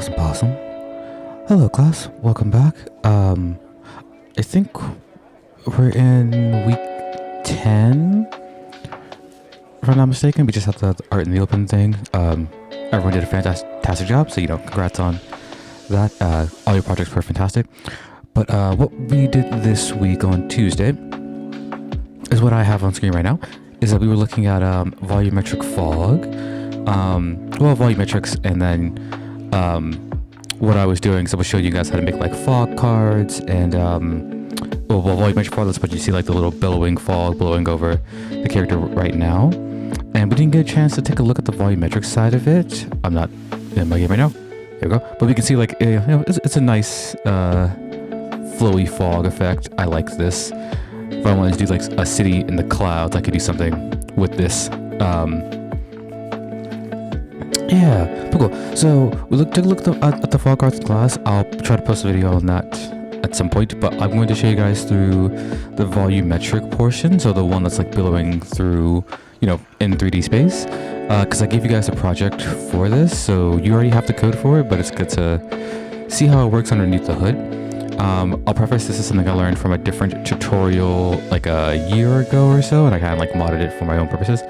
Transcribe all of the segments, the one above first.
Awesome. Hello, class. Welcome back. I think we're in week 10. If I'm not mistaken, we just have the art in the open thing. Everyone did a fantastic job, so congrats on that. All your projects were fantastic. But what we did this week on Tuesday is what I have on screen right now. Is that we were looking at volumetric fog, volumetrics, and then what I was doing. So I was showing you guys how to make like fog cards and volumetric fog. That's what you see, like the little billowing fog blowing over the character right now. And we didn't get a chance to take a look at the volumetric side of it. I'm not in my game right now. Here we go. But we can see like it's a nice flowy fog effect. I like this. If I wanted to do like a city in the clouds, I could do something with this. Yeah, cool. So we took a look at the fog cards class. I'll try to post a video on that at some point, but I'm going to show you guys through the volumetric portion. So the one that's like billowing through, in 3D space. Because I gave you guys a project for this, so you already have the code for it, but it's good to see how it works underneath the hood. I'll preface this is something I learned from a different tutorial like a year ago or so, and I kind of like modded it for my own purposes.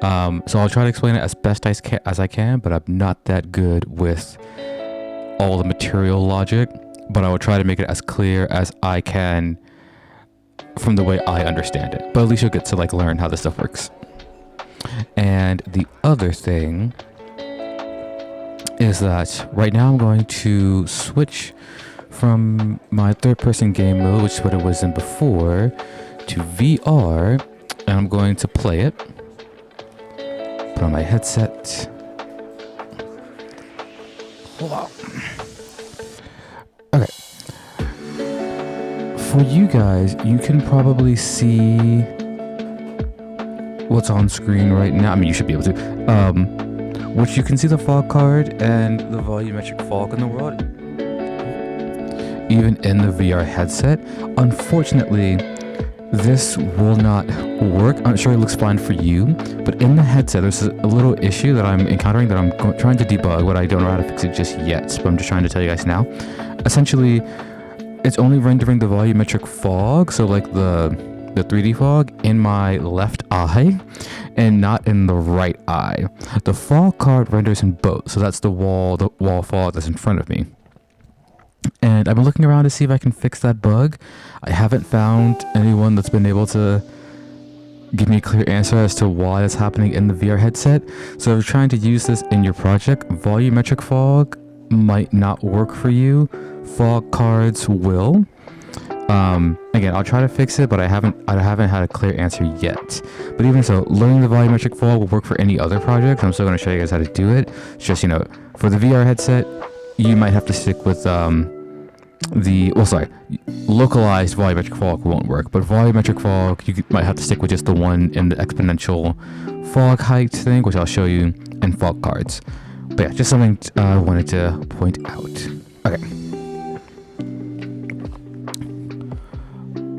So I'll try to explain it as best as I can, but I'm not that good with all the material logic, but I will try to make it as clear as I can from the way I understand it. But at least you'll get to like learn how this stuff works. And the other thing is that right now I'm going to switch from my third-person game mode, which is what it was in before, to VR, and I'm going to play it. Put on my headset. Hold on. Okay. For you guys, you can probably see what's on screen right now. I mean, you should be able to. Which you can see the fog card and the volumetric fog in the world, even in the VR headset. Unfortunately, this will not work. I'm sure it looks fine for you, but in the headset, there's a little issue that I'm encountering that I'm trying to debug, but I don't know how to fix it just yet. But I'm just trying to tell you guys now. Essentially, it's only rendering the volumetric fog, so like the 3D fog, in my left eye and not in the right eye. The fog card renders in both, so that's the wall fog that's in front of me. And I've been looking around to see if I can fix that bug. I haven't found anyone that's been able to give me a clear answer as to why that's happening in the VR headset. So if you're trying to use this in your project, volumetric fog might not work for you. Fog cards will. Again, I'll try to fix it, but I haven't had a clear answer yet. But even so, learning the volumetric fog will work for any other project. I'm still going to show you guys how to do it. It's just, for the VR headset, you might have to stick with localized volumetric fog won't work, but volumetric fog, you might have to stick with just the one in the exponential fog height thing, which I'll show you, and fog cards. But yeah, just something I wanted to point out. Okay.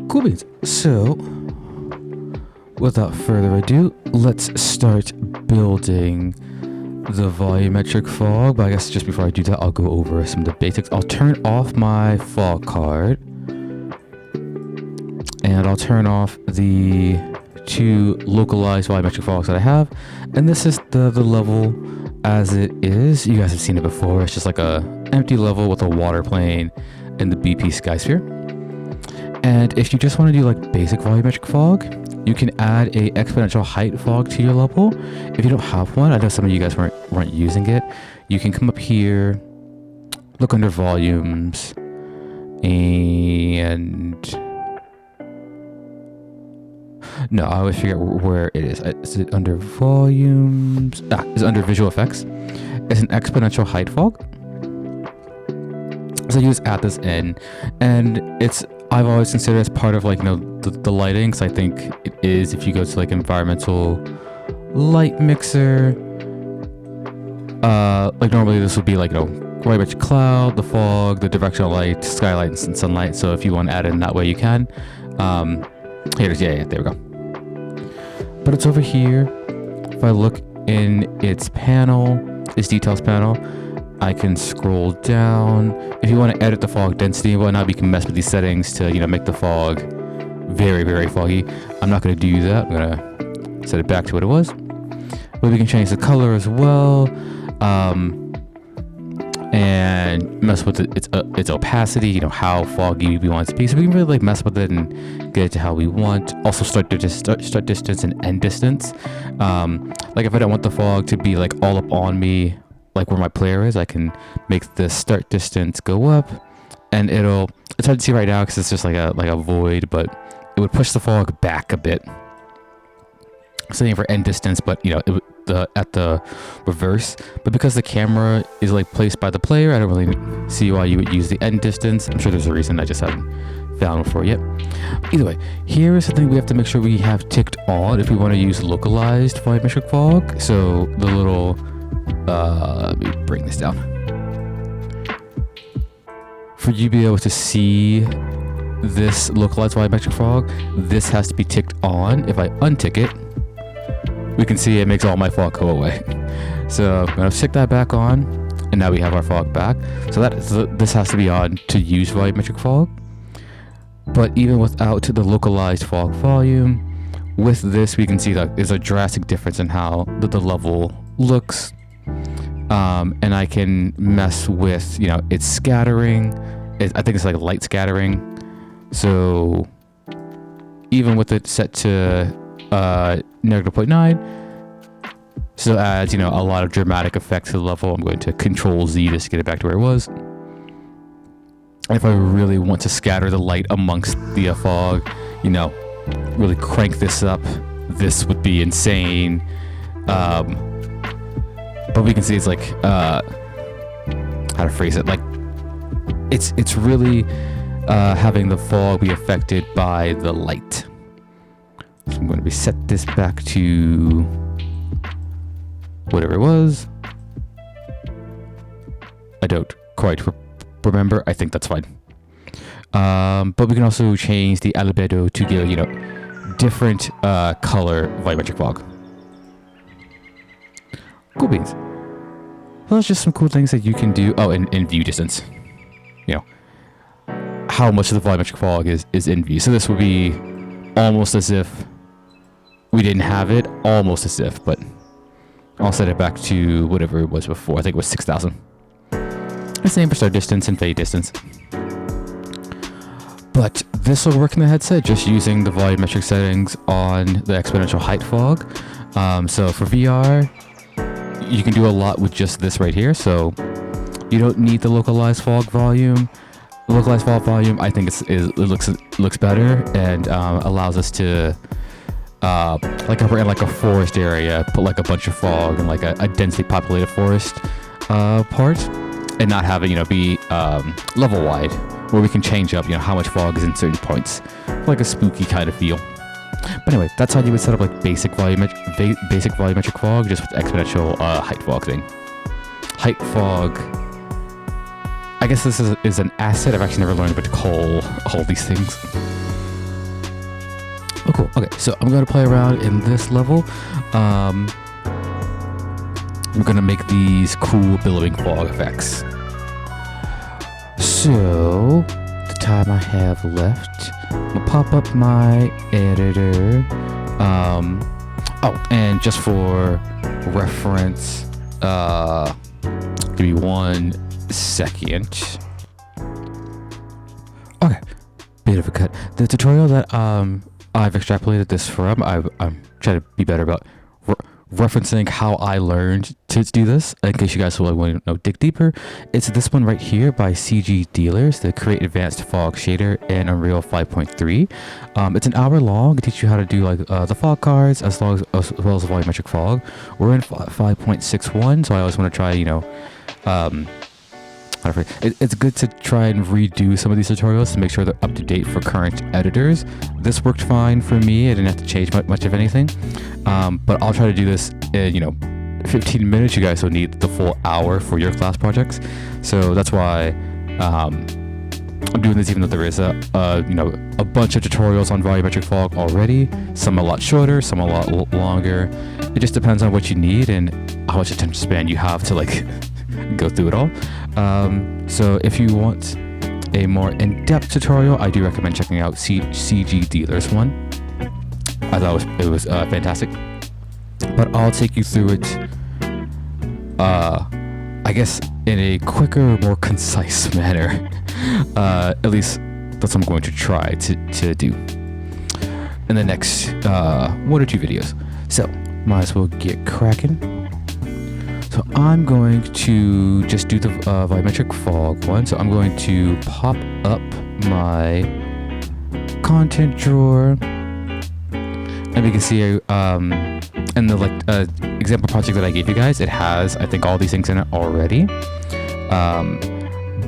Cool beans. So, without further ado, let's start building the volumetric fog. But I guess just before I do that, I'll go over some of the basics. I'll turn off my fog card, and I'll turn off the two localized volumetric fogs that I have. And this is the level as it is. You guys have seen it before. It's just like a empty level with a water plane and the BP sky sphere. And if you just want to do like basic volumetric fog, you can add a exponential height fog to your level. If you don't have one, I know some of you guys weren't using it. You can come up here, look under volumes, and no, I always forget where it is. Is it under volumes? It's under visual effects. It's an exponential height fog. So you just add this in, and I've always considered it as part of like the lighting, because I think it is. If you go to like environmental light mixer, like normally this would be like volumetric cloud, the fog, the directional light, skylight, and sunlight. So if you want to add it in that way, you can. Here it is. Yeah, there we go. But it's over here. If I look in its panel, its details panel, I can scroll down. If you want to edit the fog density and whatnot, we can mess with these settings to, make the fog very, very foggy. I'm not going to do that. I'm going to set it back to what it was. But we can change the color as well. And mess with its opacity, how foggy we want it to be. So we can really mess with it and get it to how we want. Also start distance and end distance. If I don't want the fog to be all up on me, where my player is, I can make the start distance go up, and it's hard to see right now because it's just like a void, but it would push the fog back a bit. Same for end distance, but at the reverse. But because the camera is placed by the player, I don't really see why you would use the end distance. I'm sure there's a reason, I just haven't found one for it yet. Either way, here is something we have to make sure we have ticked on if we want to use localized volumetric fog. So the little let me bring this down. For you to be able to see this localized volumetric fog, this has to be ticked on. If I untick it, we can see it makes all my fog go away. So I'm going to stick that back on, and now we have our fog back. So this has to be on to use volumetric fog. But even without the localized fog volume, with this we can see that there's a drastic difference in how the level looks. And I can mess with, its scattering. I think it's light scattering. So even with it set to -0.9, still adds, a lot of dramatic effect to the level. I'm going to Control Z just to get it back to where it was. If I really want to scatter the light amongst the fog, really crank this up, this would be insane. But we can see it's how to phrase it, it's really having the fog be affected by the light. So I'm going to reset this back to whatever it was. I don't quite remember. I think that's fine. But we can also change the albedo to give, different color volumetric fog. Cool beans. Well, that's just some cool things that you can do. Oh, and view distance. How much of the volumetric fog is in view. So this would be almost as if we didn't have it. Almost as if, but I'll set it back to whatever it was before. I think it was 6,000. The same for start distance and fade distance. But this will work in the headset just using the volumetric settings on the Exponential Height Fog. So for VR, you can do a lot with just this right here. So you don't need the localized fog volume. The localized fog volume, I think it looks better and allows us to if we're in a forest area, put a bunch of fog in a densely populated forest part, and not have it be level wide, where we can change up how much fog is in certain points, a spooky kind of feel. But anyway, that's how you would set up basic volumetric fog just with exponential height fog thing. Height fog, I guess this is an asset. I've actually never learned what to call all these things. Oh, cool. Okay, so I'm going to play around in this level. We're going to make these cool billowing fog effects. So, the time I have left, I'm going to pop up my editor. Oh, and just for reference, give me 1 second. Okay, bit of a cut. The tutorial that I've extrapolated this from, I'm trying to be better about referencing how I learned to do this, in case you guys will want to dig deeper. It's this one right here by CG Dealers, the Create Advanced Fog Shader in Unreal 5.3. It's an hour long. It teaches you how to do the fog cards as well as volumetric fog. We're in 5.61, so I always want to try, it's good to try and redo some of these tutorials to make sure they're up to date for current editors. This worked fine for me. I didn't have to change much of anything. But I'll try to do this in, 15 minutes. You guys will need the full hour for your class projects. So that's why I'm doing this, even though there is a bunch of tutorials on volumetric fog already. Some a lot shorter, some a lot longer. It just depends on what you need and how much attention span you have to go through it all. So if you want a more in-depth tutorial, I do recommend checking out CG Dealer's one. I thought it was fantastic. But I'll take you through it, I guess, in a quicker, more concise manner. At least that's what I'm going to try to do in the next 1 or 2 videos. So, might as well get cracking. So I'm going to just do the volumetric fog one. So I'm going to pop up my content drawer, and we can see in the example project that I gave you guys, it has, I think, all these things in it already.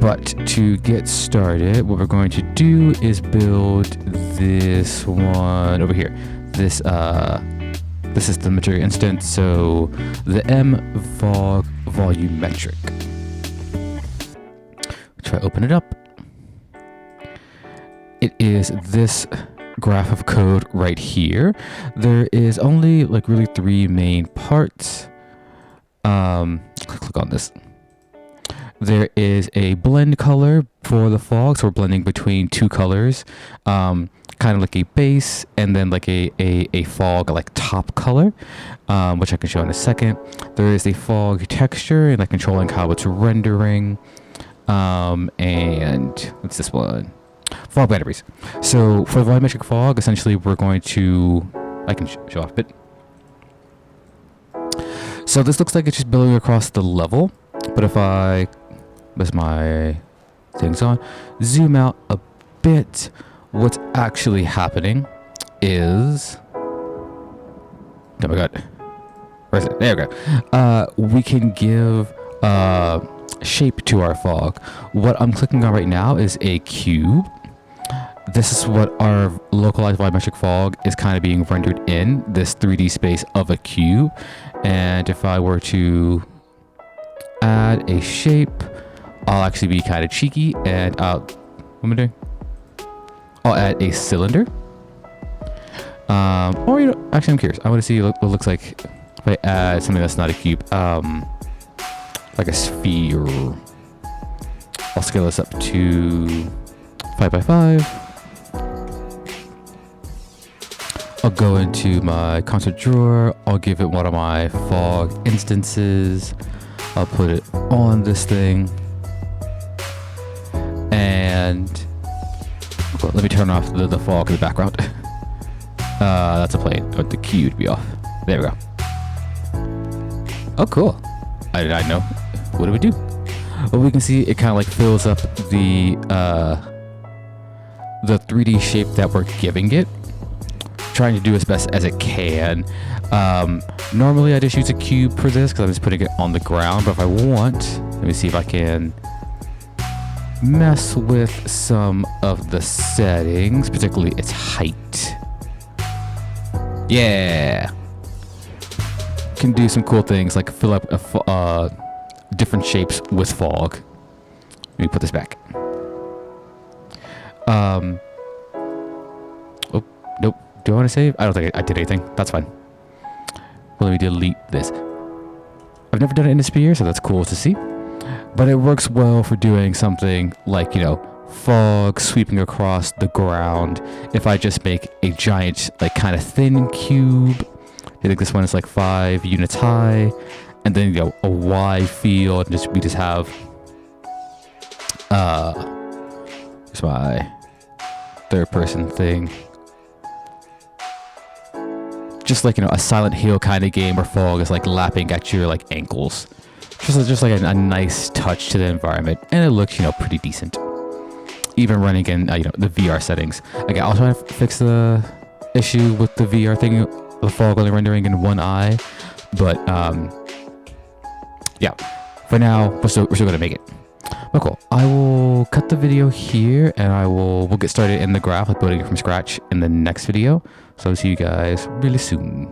But to get started, what we're going to do is build this one over here. This is the material instance, so the M-Fog Volumetric. Try to open it up. It is this graph of code right here. There is only like really 3 main parts. Click on this. There is a blend color for the fog, so we're blending between 2 colors, kind of like a base and then like a fog like top color, which I can show in a second. There is a fog texture and like controlling how it's rendering, and what's this one? Fog batteries. So for the volumetric fog, essentially we're going to, I can show off a bit. So this looks like it's just building across the level, but if I with my things on, zoom out a bit, what's actually happening is, oh my god, where's it? There we go. We can give shape to our fog. What I'm clicking on right now is a cube. This is what our localized volumetric fog is kind of being rendered in, this 3D space of a cube. And if I were to add a shape, I'll actually be kind of cheeky, and what am I doing? I'll add a cylinder. Or, you know, actually I'm curious. I want to see what it looks like if I add something that's not a cube. Like a sphere. I'll scale this up to 5 by 5. I'll go into my content drawer. I'll give it one of my fog instances. I'll put it on this thing. And well, let me turn off the fog in the background. That's a plane. I want the cue to be off. There we go. Oh, cool. I did not know. What do we do? Well, we can see it kind of like fills up the 3D shape that we're giving it. Trying to do as best as it can. Normally I just use a cube for this because I'm just putting it on the ground, but if I want, let me see if I can mess with some of the settings, particularly its height. Yeah, can do some cool things like fill up different shapes with fog. Let me put this back. Oh, nope. Do I want to save? I don't think I did anything. That's fine. Well, let me delete this. I've never done it in a sphere, so that's cool to see. But it works well for doing something like, you know, fog sweeping across the ground. If I just make a giant, like, kind of thin cube, I think this one is like 5 units high, and then, you know, a wide field, and we just have here's my 3rd person thing. Just like, you know, a Silent Hill kind of game where fog is like lapping at your like ankles. Just like a nice touch to the environment, and it looks, you know, pretty decent. Even running in you know, the VR settings. Okay, I'll try to fix the issue with the VR thing, the fog only rendering in one eye. But yeah, for now we're still gonna make it. But cool. I will cut the video here, and we'll get started in the graph, like building it from scratch in the next video. So I'll see you guys really soon.